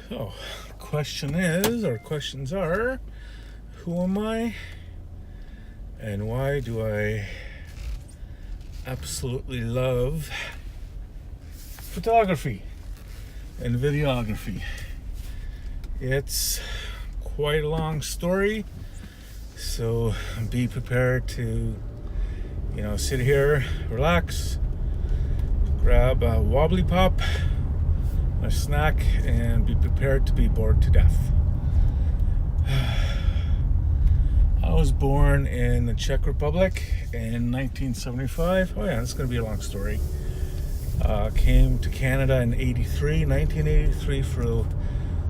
So, questions are, who am I? And why do I absolutely love photography and videography? It's quite a long story, so be prepared to, sit here, relax, grab a wobbly pop, a snack, and be prepared to be bored to death. I was born in the Czech Republic in 1975. Oh yeah, this is going to be a long story. Came to Canada in 1983 for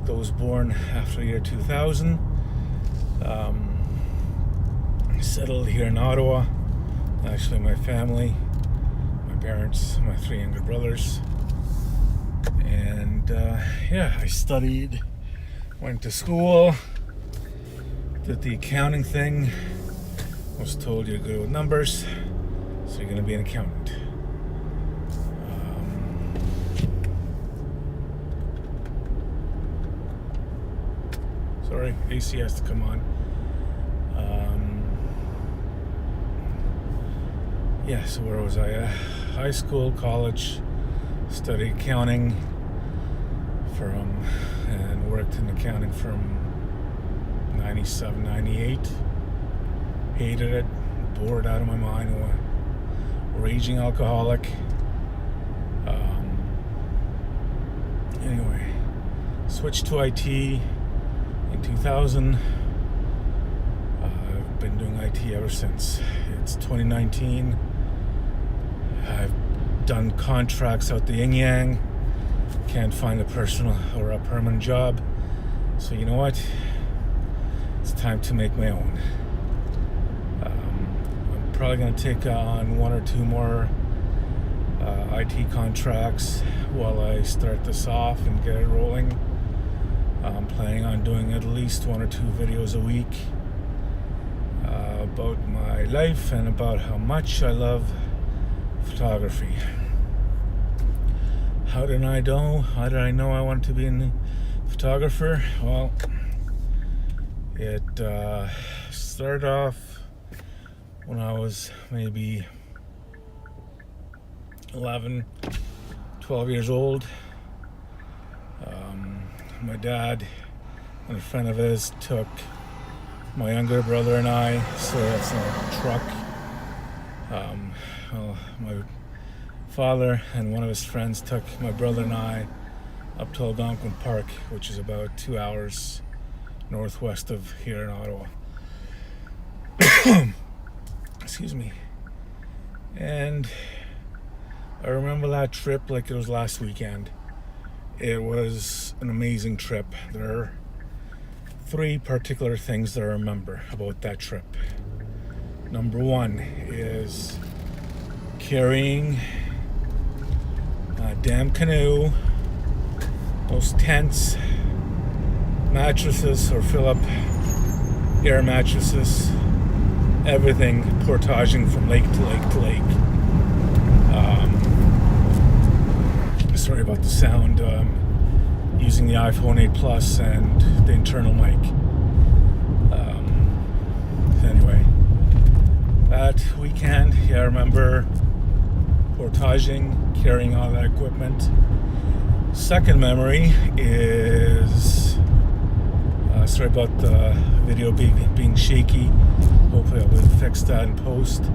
those born after the year 2000. Settled here in Ottawa. Actually, my family, my parents, my 3 younger brothers. And I studied, went to school, did the accounting thing, was told you're good with numbers, so you're going to be an accountant. Sorry, AC has to come on. So where was I? High school, college, studied accounting and worked in accounting from 97, 98. Hated it, bored out of my mind, raging alcoholic. Anyway, switched to IT in 2000. I've been doing IT ever since. It's 2019. I've done contracts out the yin yang. Can't find a personal or a permanent job. So you know what? It's time to make my own. I'm probably going to take on 1 or 2 more IT contracts while I start this off and get it rolling. I'm planning on doing at least 1 or 2 videos a week about my life and about how much I love photography. How did I know I wanted to be a photographer? Well, it started off when I was maybe 11, 12 years old. My dad and a friend of his took my younger brother and I, so that's a truck. My father and one of his friends took my brother and I up to Algonquin Park, which is about 2 hours northwest of here in Ottawa. Excuse me. And I remember that trip like it was last weekend. It was an amazing trip. There are 3 particular things that I remember about that trip. Number 1 is carrying a damn canoe, those tents, mattresses or fill up air mattresses, everything portaging from lake to lake to lake. Sorry about the sound. Using the iPhone 8 Plus and the internal mic. Anyway, that weekend, I remember portaging, carrying all that equipment. Second memory is sorry about the video being shaky. Hopefully I will fix that in post.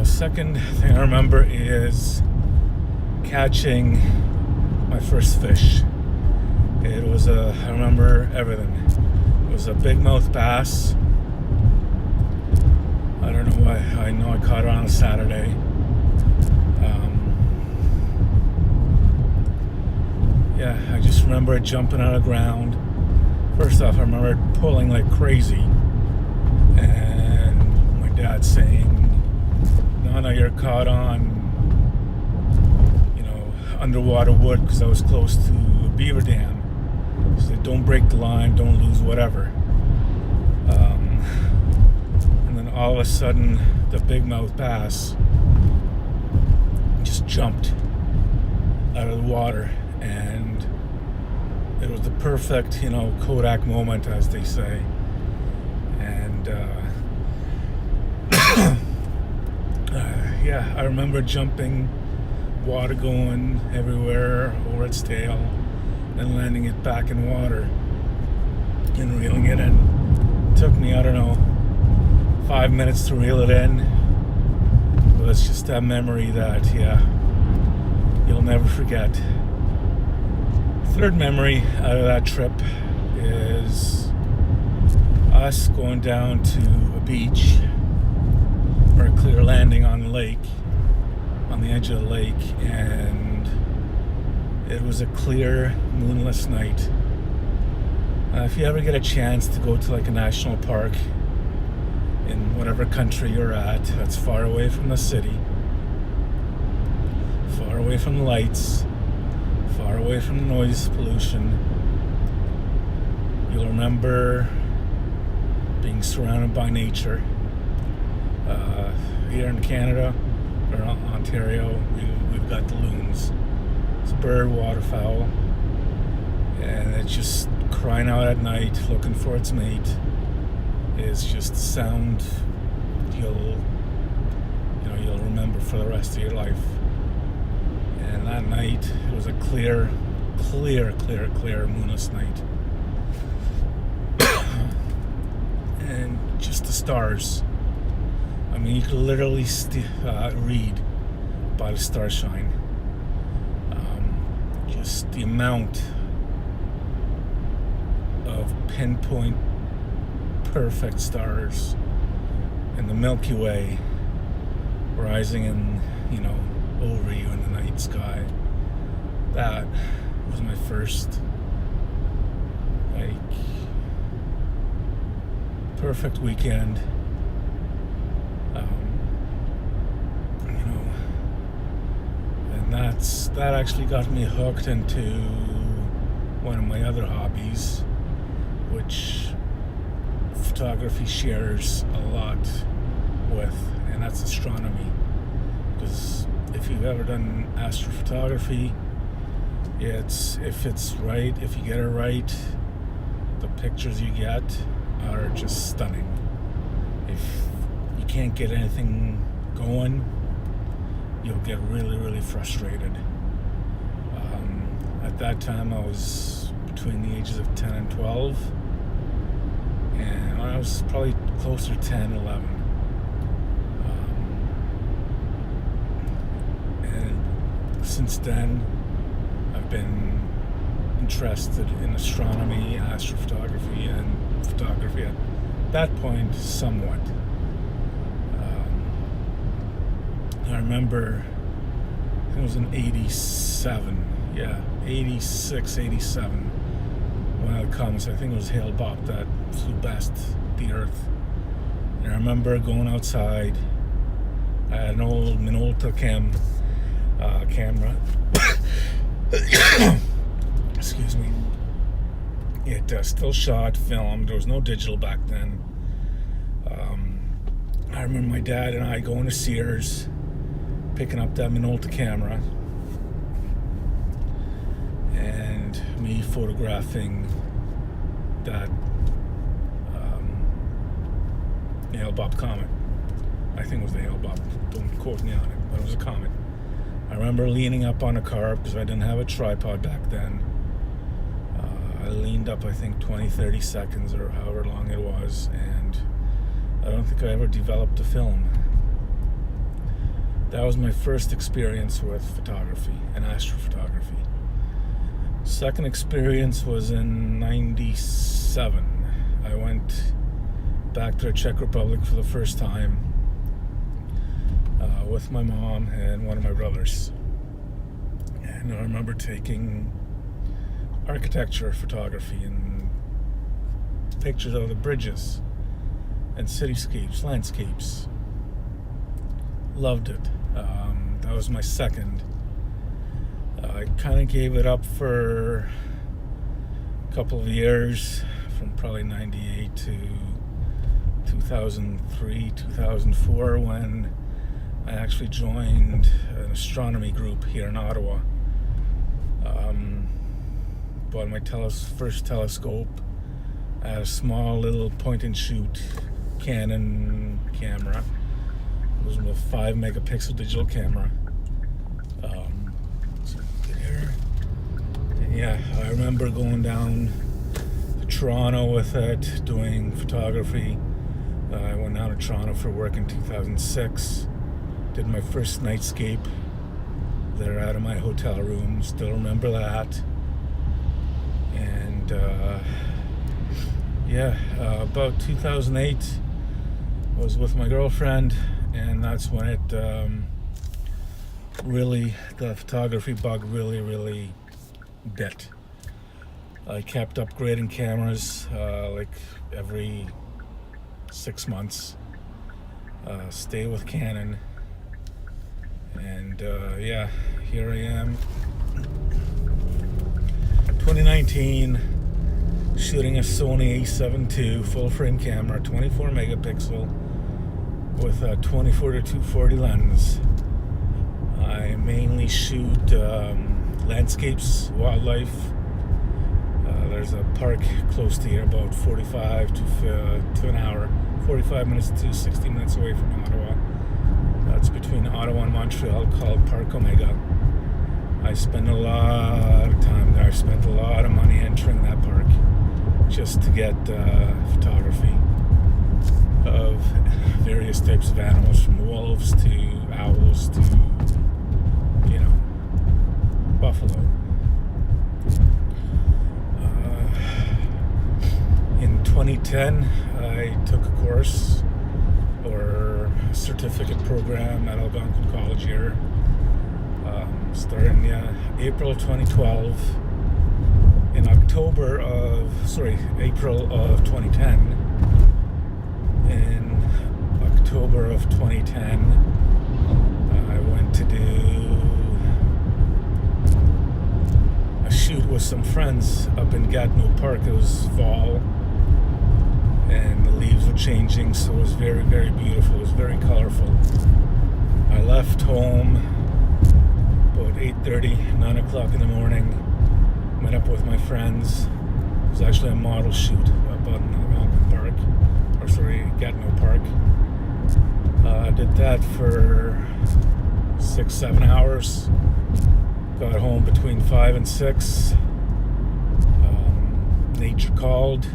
Second thing I remember is catching my first fish. It was I remember everything. It was a big mouth bass. I don't know why. I know I caught it on a Saturday. I just remember it jumping out of the ground. First off, I remember it pulling like crazy. And my dad saying, no, you're caught on underwater wood, because I was close to a beaver dam. So don't break the line, don't lose whatever. And then all of a sudden, the big mouth bass just jumped out of the water and it was the perfect, Kodak moment, as they say. And yeah, I remember jumping, water going everywhere over its tail, and landing it back in water and reeling it in. It took me, 5 minutes to reel it in. But it's just that memory that, you'll never forget. Third memory out of that trip is us going down to a beach or a clear landing on the lake, on the edge of the lake, and it was a clear, moonless night. If you ever get a chance to go to like a national park in whatever country you're at that's far away from the city, far away from the lights, far away from the noise pollution, you'll remember being surrounded by nature. Here in Canada or Ontario, we've got the loons. It's bird, waterfowl, and it's just crying out at night looking for its mate. Is just the sound you'll remember for the rest of your life. And that night, it was a clear moonless night. And just the stars. I mean, you could literally read by the starshine. Just the amount of pinpoint perfect stars in the Milky Way rising in, over you in the night sky. That was my first, perfect weekend. And that actually got me hooked into one of my other hobbies, which photography shares a lot with, and that's astronomy. Because if you've ever done astrophotography, if you get it right, the pictures you get are just stunning. If you can't get anything going, you'll get really frustrated. At that time, I was between the ages of 10 and 12, and I was probably closer to 10, 11. And since then, I've been interested in astronomy, astrophotography, and photography at that point somewhat. I remember it was in 86, 87, one of the comets, I think it was Hale-Bopp, that flew past the Earth. And I remember going outside. I had an old Minolta camera. Excuse me. It still shot film. There was no digital back then. I remember my dad and I going to Sears, picking up that Minolta camera, and me photographing that Hale-Bopp comet. I think it was the Hale-Bopp. Don't quote me on it, but it was a comet. I remember leaning up on a car because I didn't have a tripod back then. I leaned up, I think, 20, 30 seconds or however long it was, and I don't think I ever developed a film. That was my first experience with photography and astrophotography. Second experience was in 97. I went back to the Czech Republic for the first time with my mom and one of my brothers. And I remember taking architecture photography and pictures of the bridges and cityscapes, landscapes. Loved it. That was my second. I kind of gave it up for a couple of years, from probably 98 to 2003, 2004, when I actually joined an astronomy group here in Ottawa. bought my first telescope. I had a small little point and shoot Canon camera. It was a 5 megapixel digital camera. Yeah, I remember going down to Toronto with it, doing photography. I went down to Toronto for work in 2006. Did my first nightscape there out of my hotel room. Still remember that. And about 2008, I was with my girlfriend, and that's when it the photography bug really bit. I kept upgrading cameras like every 6 months. Stay with Canon, and here I am, 2019, shooting a Sony a7 II full frame camera, 24 megapixel with a 24-240 lens. I mainly shoot landscapes, wildlife. There's a park close to here, about 45 to an hour, 45 minutes to 60 minutes away from Ottawa. That's between Ottawa and Montreal, called Park Omega. I spend a lot of time there. I spent a lot of money entering that park just to get photography of various types of animals, from wolves to owls to buffalo. In 2010, I took a course or a certificate program at Algonquin College here. Starting April 2012. In April of 2010. In October of 2010, I went to do a shoot with some friends up in Gatineau Park. It was fall, and the leaves were changing, so it was very, very beautiful. It was very colorful. I left home about 8:30, 9 o'clock in the morning. Met up with my friends. It was actually a model shoot up on Algonquin Park, Gatineau Park. I did that for 6-7 hours. Got home between 5 and 6. Nature called.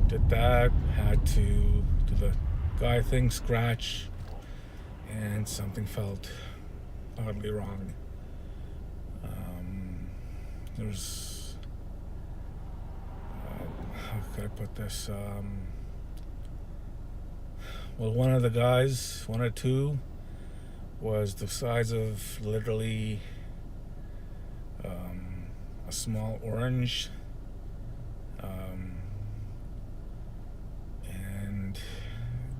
Did that. Had to do the guy thing, scratch, and something felt oddly wrong. There's how could I put this? One of the guys, one or two, was the size of literally a small orange, and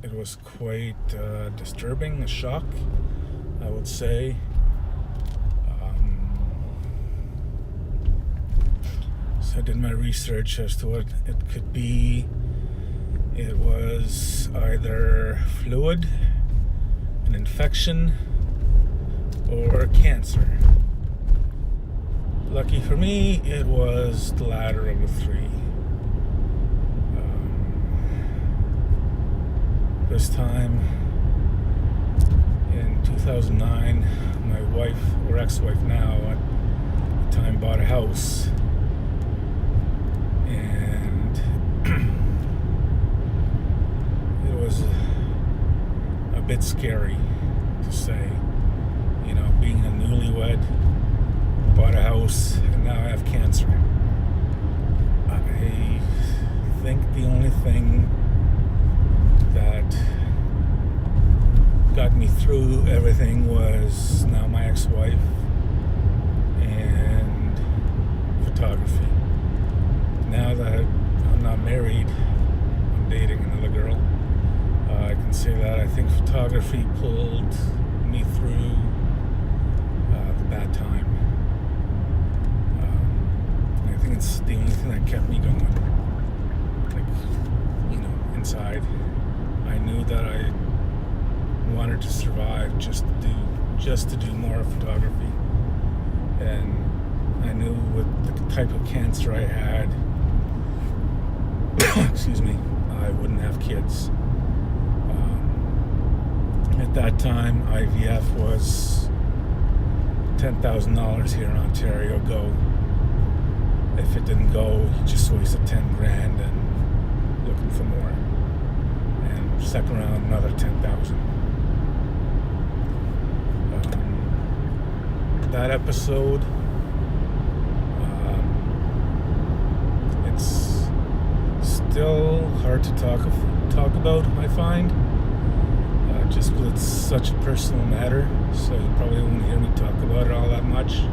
it was quite disturbing, a shock, I would say. So I did my research as to what it could be. It was either fluid, an infection, or cancer. Lucky for me, it was the latter of the three. This time, in 2009, my wife, or ex-wife now, at the time bought a house, and it was a bit scary to say, being a newlywed, bought a house, and now I have cancer. I think the only thing that got me through everything was now my ex-wife and photography. Now that I'm not married, I'm dating another girl, I can say that I think photography pulled me through the bad time. I think it's the only thing that kept me going. Inside, I knew that I wanted to survive, just to do more photography, and I knew with the type of cancer I had, excuse me, I wouldn't have kids. At that time, IVF was $10,000 here in Ontario. Go. If it didn't go, you just wasted 10 grand and looking for more. And second round, another 10,000. That episode, it's still hard to talk about, I find. Just because it's such a personal matter, so you probably won't hear me talk about it all that much.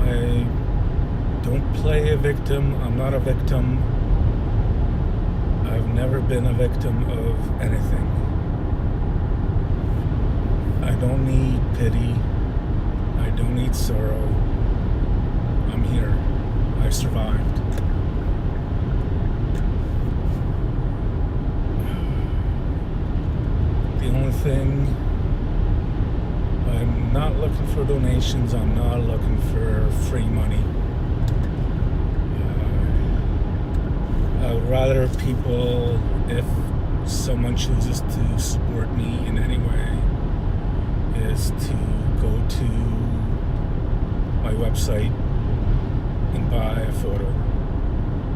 I don't play a victim. I'm not a victim. I've never been a victim of anything. I don't need pity. I don't need sorrow. I'm here. I survived. The only thing, I'm not looking for donations. I'm not looking for free money. I'd rather people, if someone chooses to support me in any way, is to go to my website and buy a photo.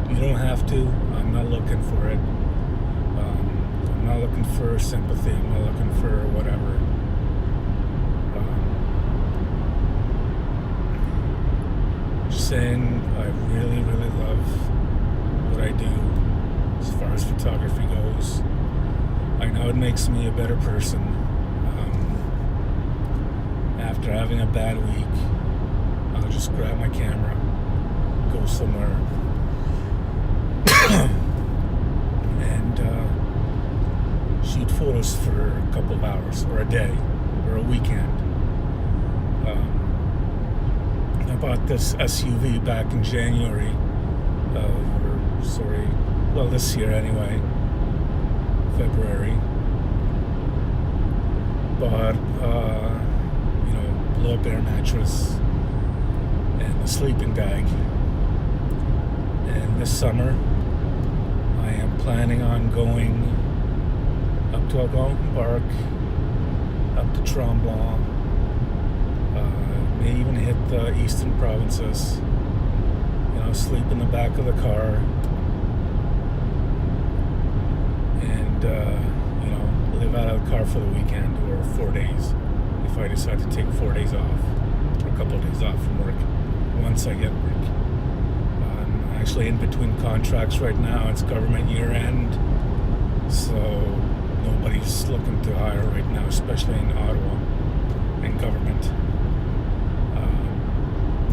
You don't have to. I'm not looking for it. I'm not looking for sympathy. I'm not looking for whatever. Just saying, I really, really love what I do as far as photography goes. I know it makes me a better person. After having a bad week, I'll just grab my camera, go somewhere, and shoot photos for a couple of hours, or a day, or a weekend. I bought this SUV back in January, this year anyway, February. Bought, blow-up air mattress and a sleeping bag. And this summer, I am planning on going up to Algonquin Park, up to Tremblant, may even hit the eastern provinces, sleep in the back of the car, and, live out of the car for the weekend, or 4 days, if I decide to take 4 days off, or a couple of days off from work, once I get work. I'm actually in between contracts right now. It's government year end, so nobody's looking to hire right now, especially in Ottawa, in government.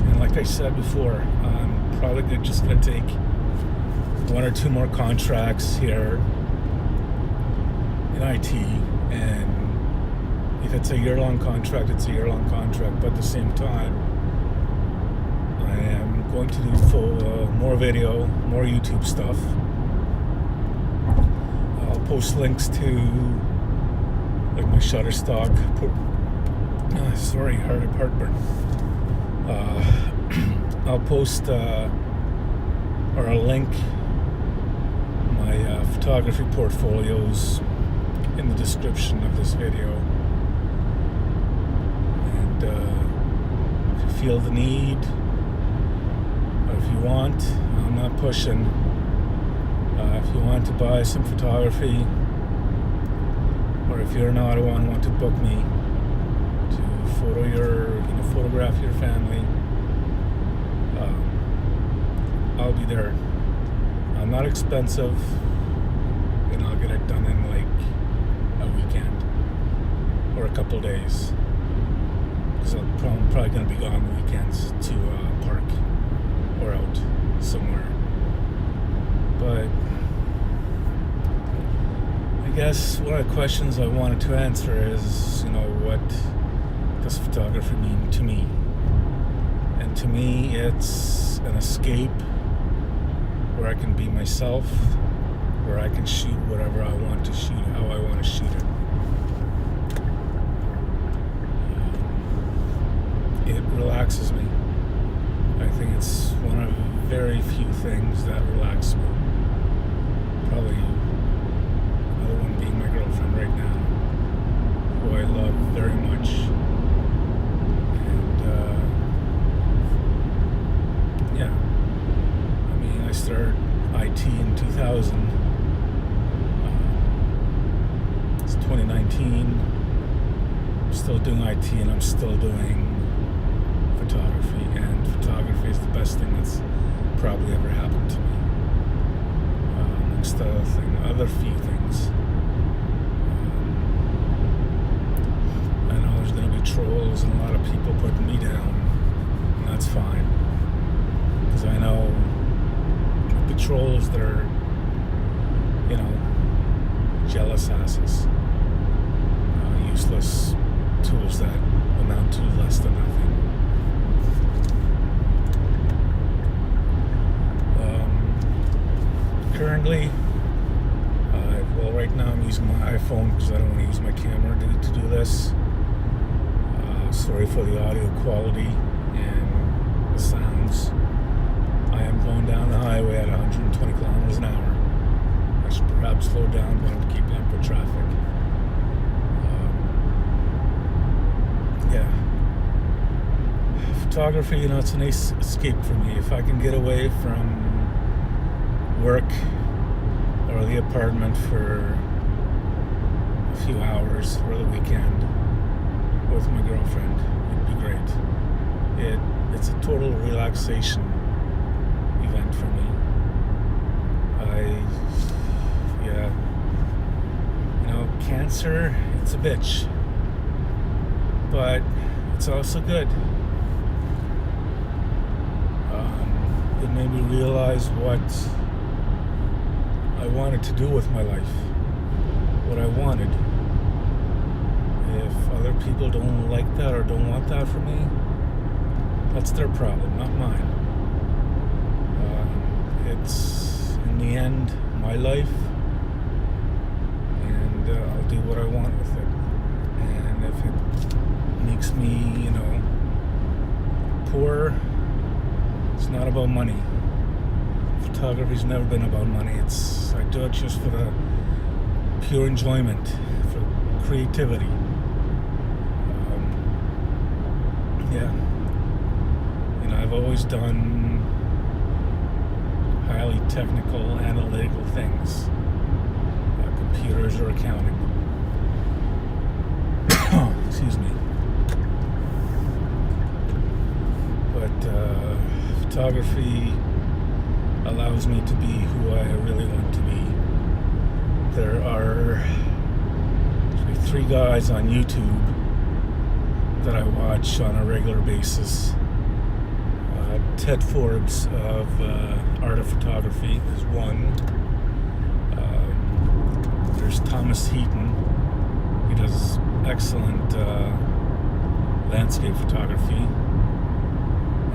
And like I said before, I'm probably just going to take 1 or 2 more contracts here in IT, and if it's a year-long contract, it's a year-long contract, but at the same time, I am going to do more video, more YouTube stuff. I'll post links to like my Shutterstock. Heartburn. I'll post or I'll link my photography portfolios in the description of this video. And if you feel the need, or if you want, I'm not pushing. If you want to buy some photography, or if you're in Ottawa and want to book me to photograph your family, I'll be there. I'm not expensive, and I'll get it done in like a weekend or a couple of days, because I'm probably going to be gone the weekends to a park or out somewhere. But I guess one of the questions I wanted to answer is, what does photography mean to me? And to me, it's an escape where I can be myself, where I can shoot whatever I want to shoot, how I want to shoot it. it relaxes me. I think it's one of very few things that relax me. Probably another one being my girlfriend right now, who I love very much. And yeah, I mean, I started IT in 2000. It's 2019. I'm still doing IT, and I'm still doing photography, and photography is the best thing that's probably ever happened to me, amongst other few things. I know there's going to be trolls and a lot of people putting me down, and that's fine, because I know the trolls that are, jealous asses, useless tools that amount to less than nothing. Currently, right now I'm using my iPhone because I don't want to use my camera to do this. Sorry for the audio quality and the sounds. I am going down the highway at 120 kilometers an hour. I should perhaps slow down, but I'm keeping up with traffic. Photography, it's a nice escape for me. If I can get away from work or the apartment for a few hours or the weekend with my girlfriend, it'd be great. It's a total relaxation event for me. Cancer, it's a bitch, but it's also good. It made me realize what I wanted to do with my life, what I wanted. If other people don't like that or don't want that for me, that's their problem, not mine. It's, in the end, my life, and I'll do what I want with it. And if it makes me, poor, it's not about money. Photography's never been about money. I do it just for the pure enjoyment, for creativity. I've always done highly technical, analytical things, computers or accounting. Excuse me. But photography allows me to be who I really want to be. There are 3 guys on YouTube that I watch on a regular basis. Ted Forbes of Art of Photography is one. There's Thomas Heaton. He does excellent landscape photography.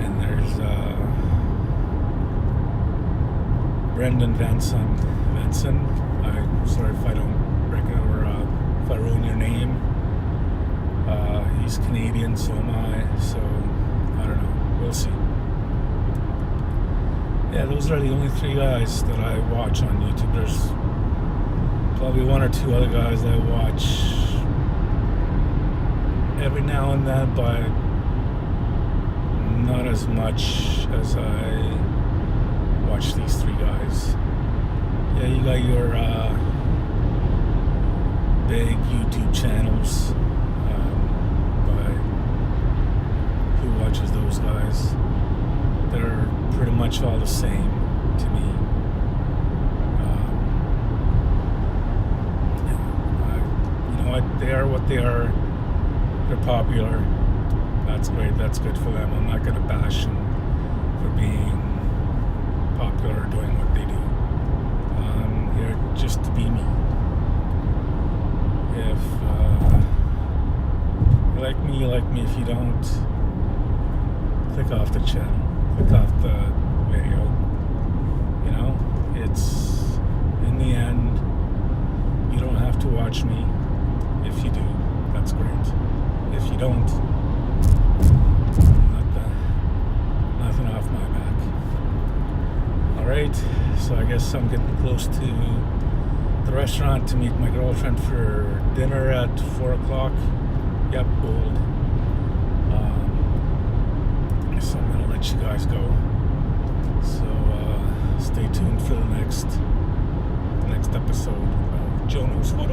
And there's Brendan Vanson. I'm sorry if I don't recognize or if I ruin your name. He's Canadian, so am I. So I don't know. We'll see. Yeah, those are the only 3 guys that I watch on YouTube. There's probably 1 or 2 other guys that I watch every now and then, but not as much as I watch these 3 guys. Yeah, you got your big YouTube channels, but who watches those guys? They're pretty much all the same to me. You know what? They are what they are. They're popular. That's great. That's good for them. I'm not going to bash them for being popular or doing what they do. I'm here just to be me. If you like me, you like me. If you don't, click off the channel. Click off the video. It's, in the end, you don't have to watch me. If you do, that's great. If you don't, Alright, so I guess I'm getting close to the restaurant to meet my girlfriend for dinner at 4 o'clock. Yep, old. So I'm gonna let you guys go. So stay tuned for the next episode of Joe Knows What.